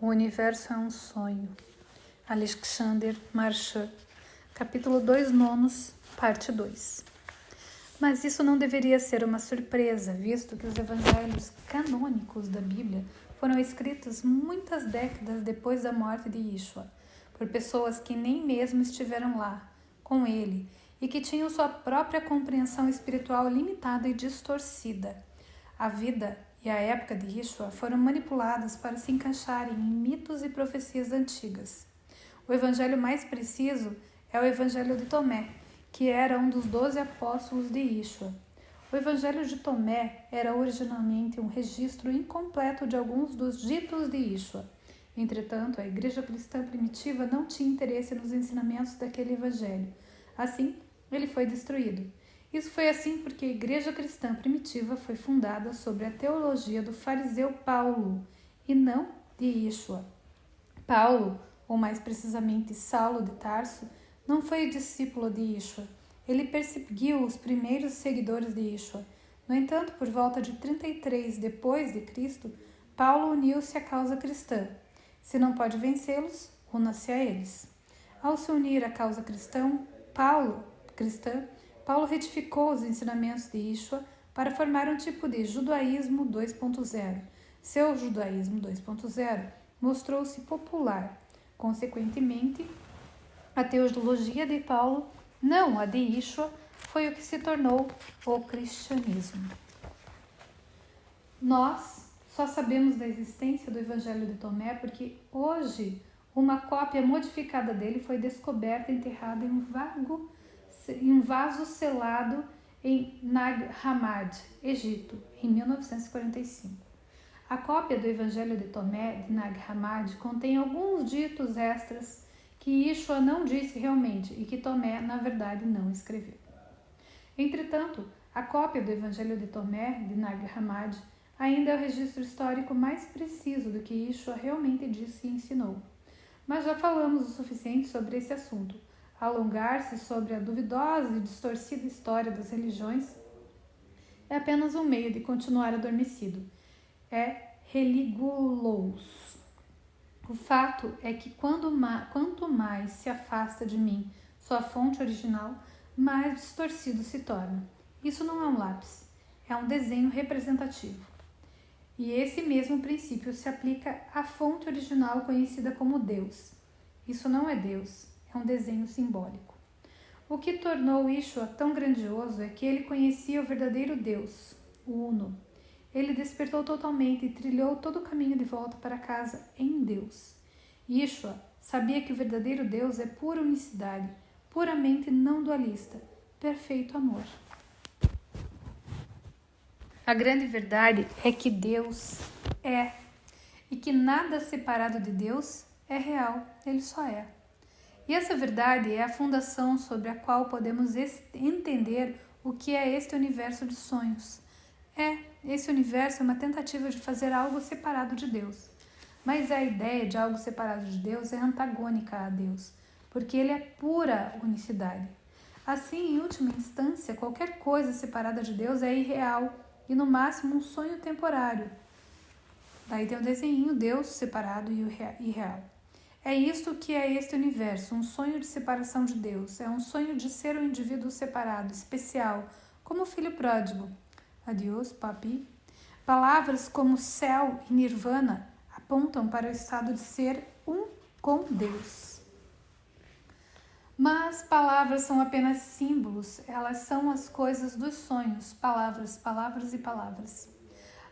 O universo é um sonho. Alexander Marchand, capítulo 2 nonos, parte 2. Mas isso não deveria ser uma surpresa, visto que os evangelhos canônicos da Bíblia foram escritos muitas décadas depois da morte de Yeshua, por pessoas que nem mesmo estiveram lá, com ele, e que tinham sua própria compreensão espiritual limitada e distorcida. A vida e a época de Yeshua foram manipuladas para se encaixarem em mitos e profecias antigas. O evangelho mais preciso é o evangelho de Tomé, que era um dos 12 apóstolos de Yeshua. O evangelho de Tomé era originalmente um registro incompleto de alguns dos ditos de Yeshua. Entretanto, a igreja cristã primitiva não tinha interesse nos ensinamentos daquele evangelho. Assim, ele foi destruído. Isso foi assim porque a igreja cristã primitiva foi fundada sobre a teologia do fariseu Paulo e não de Yeshua. Paulo, ou mais precisamente Saulo de Tarso, não foi discípulo de Yeshua. Ele perseguiu os primeiros seguidores de Yeshua. No entanto, por volta de 33 depois de Cristo, Paulo uniu-se à causa cristã. Se não pode vencê-los, una-se a eles. Ao se unir à causa cristã, Paulo retificou os ensinamentos de Yeshua para formar um tipo de judaísmo 2.0. Seu judaísmo 2.0 mostrou-se popular. Consequentemente, a teologia de Paulo, não a de Yeshua, foi o que se tornou o cristianismo. Nós só sabemos da existência do Evangelho de Tomé porque hoje uma cópia modificada dele foi descoberta enterrada em um vaso selado em Nag Hammadi, Egito, em 1945. A cópia do Evangelho de Tomé de Nag Hammadi contém alguns ditos extras que Yeshua não disse realmente e que Tomé, na verdade, não escreveu. Entretanto, a cópia do Evangelho de Tomé de Nag Hammadi ainda é o registro histórico mais preciso do que Yeshua realmente disse e ensinou. Mas já falamos o suficiente sobre esse assunto. Alongar-se sobre a duvidosa e distorcida história das religiões é apenas um meio de continuar adormecido. É religulous. O fato é que quanto mais se afasta de mim sua fonte original, mais distorcido se torna. Isso não é um lápis, é um desenho representativo. E esse mesmo princípio se aplica à fonte original conhecida como Deus. Isso não é Deus, é um desenho simbólico. O que tornou Yeshua tão grandioso é que ele conhecia o verdadeiro Deus, o Uno. Ele despertou totalmente e trilhou todo o caminho de volta para casa em Deus. Yeshua sabia que o verdadeiro Deus é pura unicidade, puramente não dualista, perfeito amor. A grande verdade é que Deus é, e que nada separado de Deus é real, ele só é. E essa verdade é a fundação sobre a qual podemos entender o que é este universo de sonhos. Esse universo é uma tentativa de fazer algo separado de Deus. Mas a ideia de algo separado de Deus é antagônica a Deus, porque ele é pura unicidade. Assim, em última instância, qualquer coisa separada de Deus é irreal e, no máximo, um sonho temporário. Daí tem o desenho, Deus separado e o irreal. É isto que é este universo, um sonho de separação de Deus. É um sonho de ser um indivíduo separado, especial, como o filho pródigo. Adiós, papi. Palavras como céu e nirvana apontam para o estado de ser um com Deus. Mas palavras são apenas símbolos, elas são as coisas dos sonhos, palavras, palavras e palavras.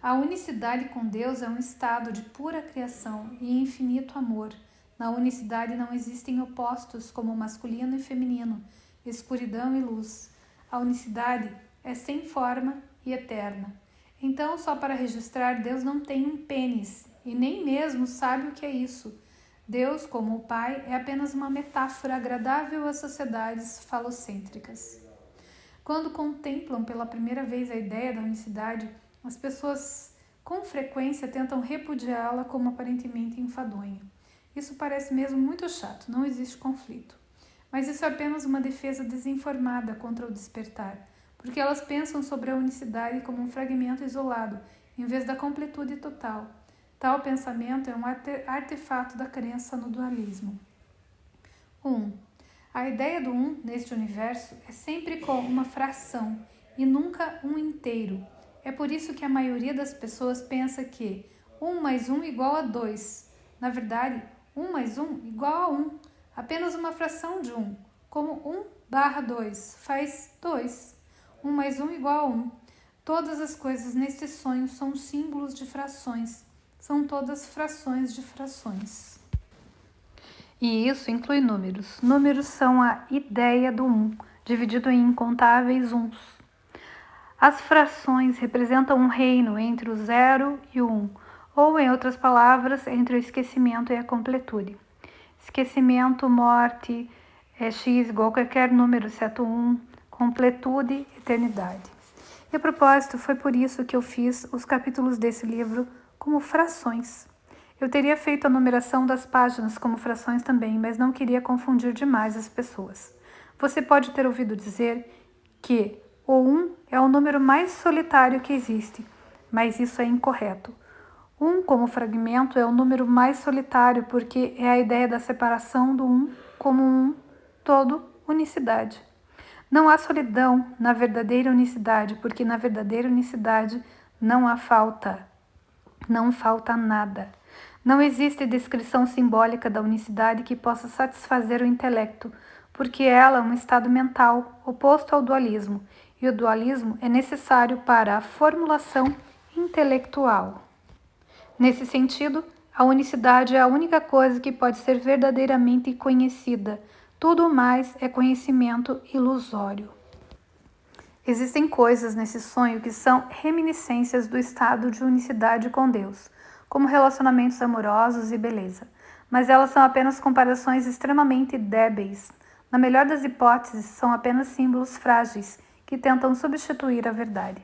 A unicidade com Deus é um estado de pura criação e infinito amor. Na unicidade não existem opostos como masculino e feminino, escuridão e luz. A unicidade é sem forma e eterna. Então, só para registrar, Deus não tem um pênis e nem mesmo sabe o que é isso. Deus, como o Pai, é apenas uma metáfora agradável às sociedades falocêntricas. Quando contemplam pela primeira vez a ideia da unicidade, as pessoas com frequência tentam repudiá-la como aparentemente enfadonha. Isso parece mesmo muito chato, não existe conflito. Mas isso é apenas uma defesa desinformada contra o despertar, porque elas pensam sobre a unicidade como um fragmento isolado, em vez da completude total. Tal pensamento é um artefato da crença no dualismo. 1. A ideia do neste universo é sempre com uma fração e nunca um inteiro. É por isso que a maioria das pessoas pensa que 1 mais 1 igual a 2. Na verdade, 1 mais 1 igual a 1. Apenas uma fração de 1, como 1/2 faz 2. 1 mais 1 igual a 1. Todas as coisas neste sonho são símbolos de frações. São todas frações de frações. E isso inclui números. Números são a ideia do dividido em incontáveis uns. As frações representam um reino entre o 0 e o 1, ou, em outras palavras, entre o esquecimento e a completude. Esquecimento, morte, x igual a qualquer número, exceto 1, completude, eternidade. E a propósito, foi por isso que eu fiz os capítulos desse livro como frações. Eu teria feito a numeração das páginas como frações também, mas não queria confundir demais as pessoas. Você pode ter ouvido dizer que o 1 é o número mais solitário que existe, mas isso é incorreto. 1 como fragmento é o número mais solitário porque é a ideia da separação do 1 como um todo, unicidade. Não há solidão na verdadeira unicidade, porque na verdadeira unicidade não há falta. Não falta nada. Não existe descrição simbólica da unicidade que possa satisfazer o intelecto, porque ela é um estado mental oposto ao dualismo, e o dualismo é necessário para a formulação intelectual. Nesse sentido, a unicidade é a única coisa que pode ser verdadeiramente conhecida. Tudo mais é conhecimento ilusório. Existem coisas nesse sonho que são reminiscências do estado de unicidade com Deus, como relacionamentos amorosos e beleza, mas elas são apenas comparações extremamente débeis. Na melhor das hipóteses, são apenas símbolos frágeis que tentam substituir a verdade.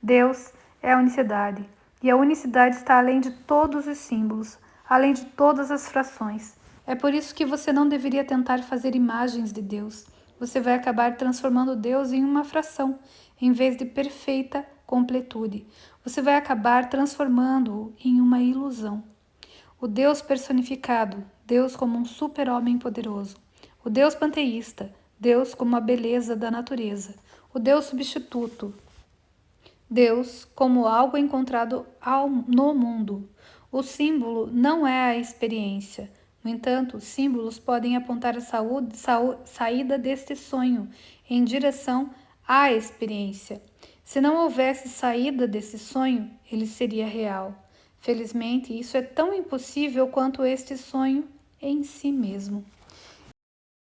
Deus é a unicidade, e a unicidade está além de todos os símbolos, além de todas as frações. É por isso que você não deveria tentar fazer imagens de Deus. Você vai acabar transformando Deus em uma fração, em vez de perfeita completude. Você vai acabar transformando-o em uma ilusão. O Deus personificado, Deus como um super-homem poderoso. O Deus panteísta, Deus como a beleza da natureza. O Deus substituto, Deus como algo encontrado no mundo. O símbolo não é a experiência. No entanto, símbolos podem apontar a saída deste sonho em direção à experiência. Se não houvesse saída desse sonho, ele seria real. Felizmente, isso é tão impossível quanto este sonho em si mesmo.